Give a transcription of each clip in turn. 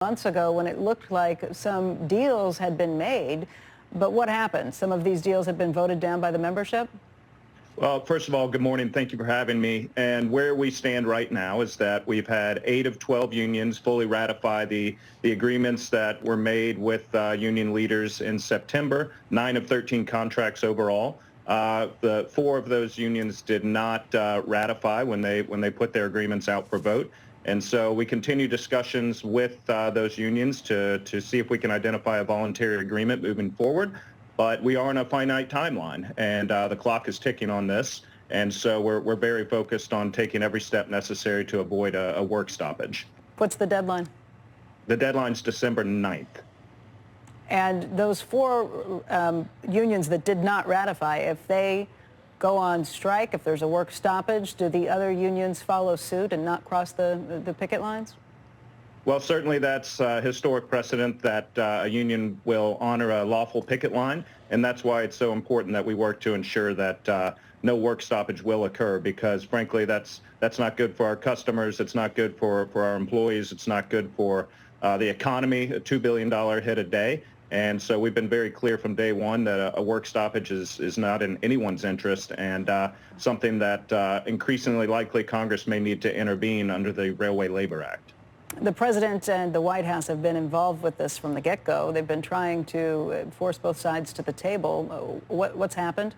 months ago when it looked like some deals had been made. But what happened? Some of these deals had been voted down by the membership? Well, first of all, good morning. Thank you for having me. And where we stand right now is that we've had 8 of 12 unions fully ratify the agreements that were made with union leaders in September, 9 of 13 contracts overall. The 4 of those unions did not ratify when they put their agreements out for vote. And so we continue discussions with those unions to see if we can identify a voluntary agreement moving forward. But we are on a finite timeline, and the clock is ticking on this. And so we're very focused on taking every step necessary to avoid a work stoppage. What's the deadline? The deadline's December 9th. And those 4 unions that did not ratify, if they go on strike, if there's a work stoppage, do the other unions follow suit and not cross the picket lines? Well, certainly that's historic precedent that a union will honor a lawful picket line, and that's why it's so important that we work to ensure that no work stoppage will occur, because frankly that's not good for our customers, it's not good for our employees, it's not good for the economy, a $2 billion hit a day. And so we've been very clear from day one that a work stoppage is not in anyone's interest, and something that increasingly likely Congress may need to intervene under the Railway Labor Act. The president and the White House have been involved with this from the get-go. They've been trying to force both sides to the table. What's happened?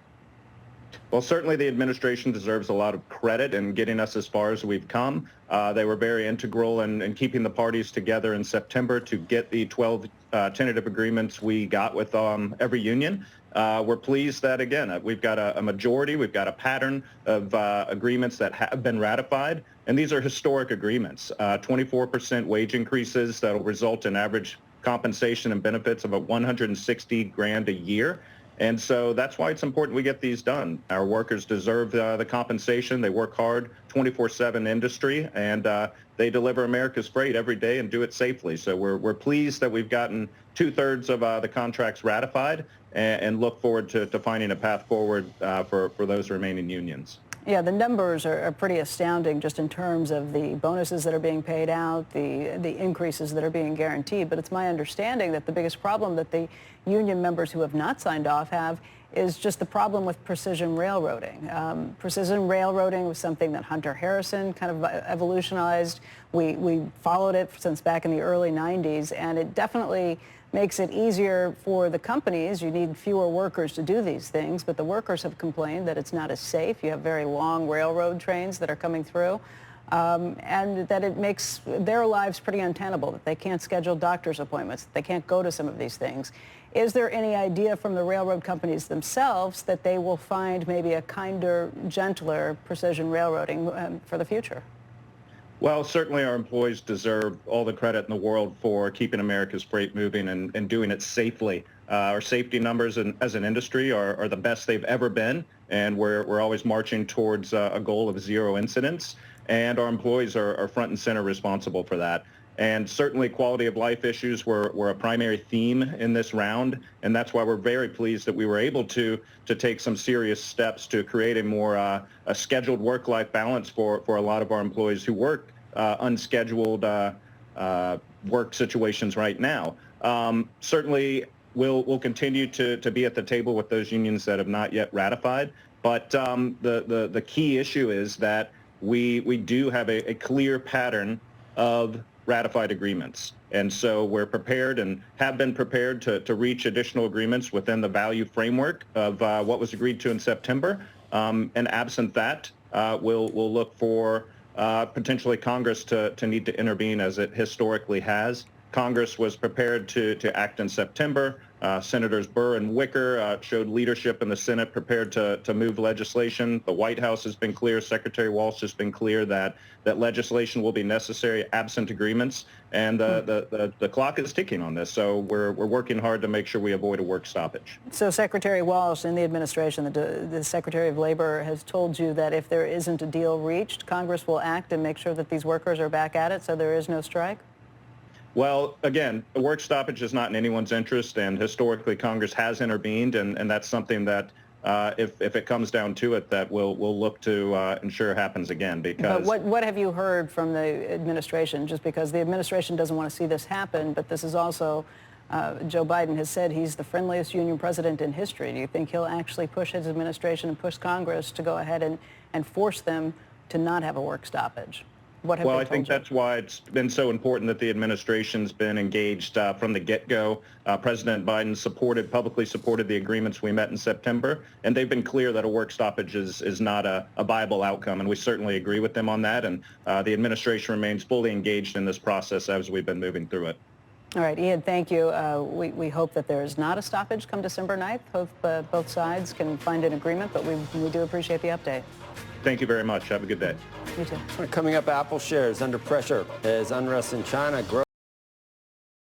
Well, certainly the administration deserves a lot of credit in getting us as far as we've come. They were very integral in keeping the parties together in September to get the 12 tentative agreements we got with every union. We're pleased that, again, we've got a majority, we've got a pattern of agreements that have been ratified, and these are historic agreements. 24% wage increases that will result in average compensation and benefits of $160,000 a year. And so that's why it's important we get these done. Our workers deserve the compensation. They work hard, 24/7 industry, and they deliver America's freight every day and do it safely. So we're pleased that we've gotten 2/3 of the contracts ratified, and look forward to finding a path forward for those remaining unions. Yeah, the numbers are pretty astounding just in terms of the bonuses that are being paid out, the increases that are being guaranteed. But it's my understanding that the biggest problem that the union members who have not signed off have is just the problem with precision railroading. Precision railroading was something that Hunter Harrison kind of evolutionized. We followed it since back in the early 90s, and it definitely makes it easier for the companies. You need fewer workers to do these things, but the workers have complained that it's not as safe. You have very long railroad trains that are coming through, and that it makes their lives pretty untenable, that they can't schedule doctor's appointments, that they can't go to some of these things. Is there any idea from the railroad companies themselves that they will find maybe a kinder, gentler precision railroading for the future? Well, certainly our employees deserve all the credit in the world for keeping America's freight moving and doing it safely. Our safety numbers as an industry are the best they've ever been, and we're always marching towards a goal of 0 incidents, and our employees are front and center responsible for that. And certainly quality of life issues were a primary theme in this round, and that's why we're very pleased that we were able to take some serious steps to create a more a scheduled work-life balance for a lot of our employees who work unscheduled work situations right now. Certainly we'll continue to be at the table with those unions that have not yet ratified, but the key issue is that we do have a clear pattern of ratified agreements. And so we're prepared and have been prepared to reach additional agreements within the value framework of what was agreed to in September. And absent that, we'll look for potentially Congress to need to intervene, as it historically has. Congress was prepared to act in September. Senators Burr and Wicker showed leadership in the Senate, prepared to move legislation. The White House has been clear. Secretary Walsh has been clear that legislation will be necessary absent agreements. And the clock is ticking on this. So we're working hard to make sure we avoid a work stoppage. So Secretary Walsh in the administration, the Secretary of Labor, has told you that if there isn't a deal reached, Congress will act and make sure that these workers are back at it so there is no strike? Well, again, a work stoppage is not in anyone's interest, and historically Congress has intervened, and that's something that if it comes down to it, that we'll look to ensure happens again. Because but what have you heard from the administration? Just because the administration doesn't want to see this happen, but this is also Joe Biden has said he's the friendliest union president in history. Do you think he'll actually push his administration and push Congress to go ahead and force them to not have a work stoppage? What have well, they I think told you? that's why it's been so important that the administration's been engaged from the get-go. President Biden publicly supported the agreements we met in September, and they've been clear that a work stoppage is not a viable outcome, and we certainly agree with them on that. And the administration remains fully engaged in this process as we've been moving through it. All right, Ian, thank you. We hope that there is not a stoppage come December 9th. Hope both sides can find an agreement, but we do appreciate the update. Thank you very much. Have a good day. You too. Coming up, Apple shares under pressure as unrest in China grows.